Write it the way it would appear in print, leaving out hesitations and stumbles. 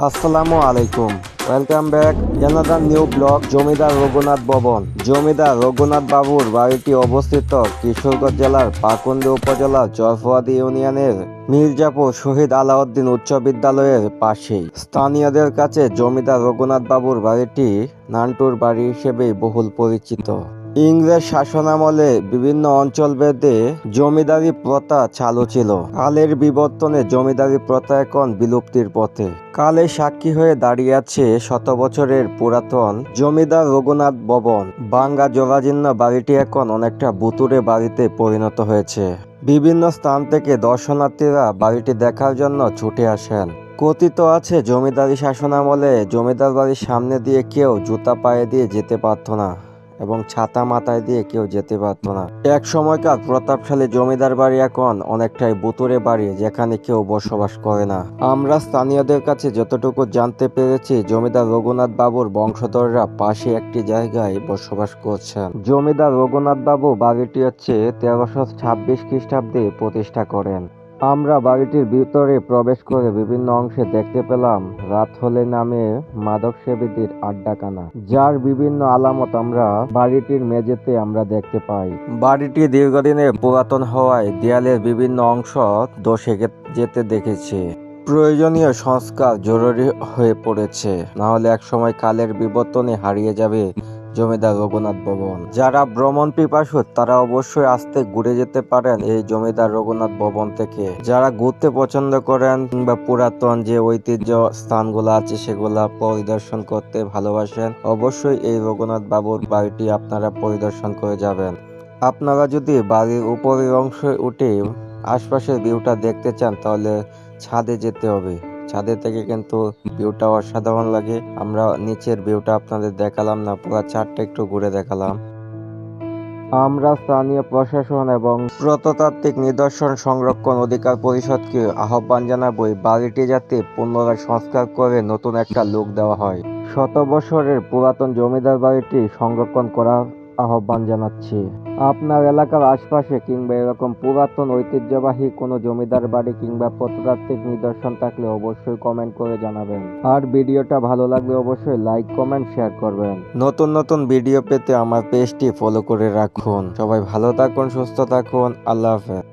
আসসালামু আলাইকুম। Welcome back another new blog জমিদার রঘুনাথ ভবন। জমিদার রঘুনাথ বাবুর বাড়িটি অবস্থিত কিশোরগঞ্জ জেলার পাকুন্দি উপজেলার জয়ফুয়াদি ইউনিয়নের মির্জাপুর শহীদ আলাউদ্দিন উচ্চ বিদ্যালয়ের পাশেই। স্থানীয়দের কাছে জমিদার রঘুনাথ বাবুর বাড়িটি নান্টুর বাড়ি হিসেবেই বহুল পরিচিত। ইংরেজ শাসনামলে বিভিন্ন অঞ্চল ভেদে জমিদারি প্রথা চালু ছিল। কালের বিবর্তনে জমিদারি প্রথা এখন বিলুপ্তির পথে। কালে সাক্ষী হয়ে দাঁড়িয়ে আছে শত বছরের পুরাতন জমিদার রঘুনাথ ভবন। ভাঙ্গা জরাজীর্ণ বাড়িটি এখন অনেকটা ভুতুড়ে বাড়িতে পরিণত হয়েছে। বিভিন্ন স্থান থেকে দর্শনার্থীরা বাড়িটি দেখার জন্য ছুটে আসেন। কথিত আছে জমিদারি শাসনামলে জমিদার বাড়ির সামনে দিয়ে কেউ জুতা পায়ে দিয়ে যেতে পারত না এবং ছাতা মাথায় দিয়ে কেউ যেতে পারত না। এক সময়কার প্রতাপশালী জমিদার বাড়ি এখন অনেকটাই ভুতুড়ে বাড়ি, যেখানে কেউ বসবাস করে না। আমরা স্থানীয়দের কাছে যতটুকু জানতে পেরেছি, জমিদার রঘুনাথ বাবুর বংশধররা পাশে একটি জায়গায় বসবাস করছেন। জমিদার রঘুনাথ বাবু বাড়িটি 1326 খ্রিস্টাব্দে প্রতিষ্ঠা করেন। আমরা বাড়িটির ভিতরে প্রবেশ করে বিভিন্ন অংশে দেখতে পেলাম রাত হলে নামে মাদক সেবীদের আড্ডাখানা, যার বিভিন্ন আলামত আমরা বাড়িটির মেঝেতে আমরা দেখতে পাই। বাড়িটি দীর্ঘদিনের পুরাতন হওয়ায় দেয়ালের বিভিন্ন অংশ ধসে যেতে দেখেছি। প্রয়োজনীয় সংস্কার জরুরি হয়ে পড়েছে, না হলে একসময় কালের বিবর্তনে হারিয়ে যাবে জমিদার রঘুনাথ ভবন। যারা ভ্রমণ পিপাসু তারা অবশ্যই আসতে ঘুরে যেতে পারেন এই জমিদার রঘুনাথ ভবন থেকে। যারা ঘুরতে পছন্দ করেন কিংবা পুরাতন যে ঐতিহ্য স্থানগুলো আছে সেগুলা পরিদর্শন করতে ভালোবাসেন, অবশ্যই এই রঘুনাথ বাবুর বাড়িটি আপনারা পরিদর্শন করে যাবেন। আপনারা যদি বাড়ির উপরের অংশে উঠে আশপাশের ভিউটা দেখতে চান তাহলে ছাদে যেতে হবে। ছাদে থেকে কিন্তু ভিউটা অসাধারণ লাগে। আমরা নিচের ভিউটা আপনাদের দেখালাম না, পুরো ছাদটা একটু ঘুরে দেখালাম। আমরা স্থানীয় প্রশাসন এবং প্রত্নতাত্ত্বিক নিদর্শন সংরক্ষণ অধিকার পরিষদকে আহ্বান জানাবো এই বাড়িটি যাতে পুনরায় সংস্কার করে নতুন একটা লুক দেওয়া হয়। শত বছরের পুরাতন জমিদার বাড়িটি সংরক্ষণ করার আহ্বান জানাচ্ছি। আপনার এলাকার আশপাশে কিংবা এরকম পুরাতন ঐতিহ্যবাহী কোনো জমিদার বাড়ি কিংবা প্রত্নতাত্ত্বিক নিদর্শন থাকলে অবশ্যই কমেন্ট করে জানাবেন। আর ভিডিওটা ভালো লাগলে অবশ্যই লাইক কমেন্ট শেয়ার করবেন। নতুন নতুন ভিডিও পেতে আমার পেজটি ফলো করে রাখুন। সবাই ভালো থাকুন, সুস্থ থাকুন। আল্লাহ হাফেজ।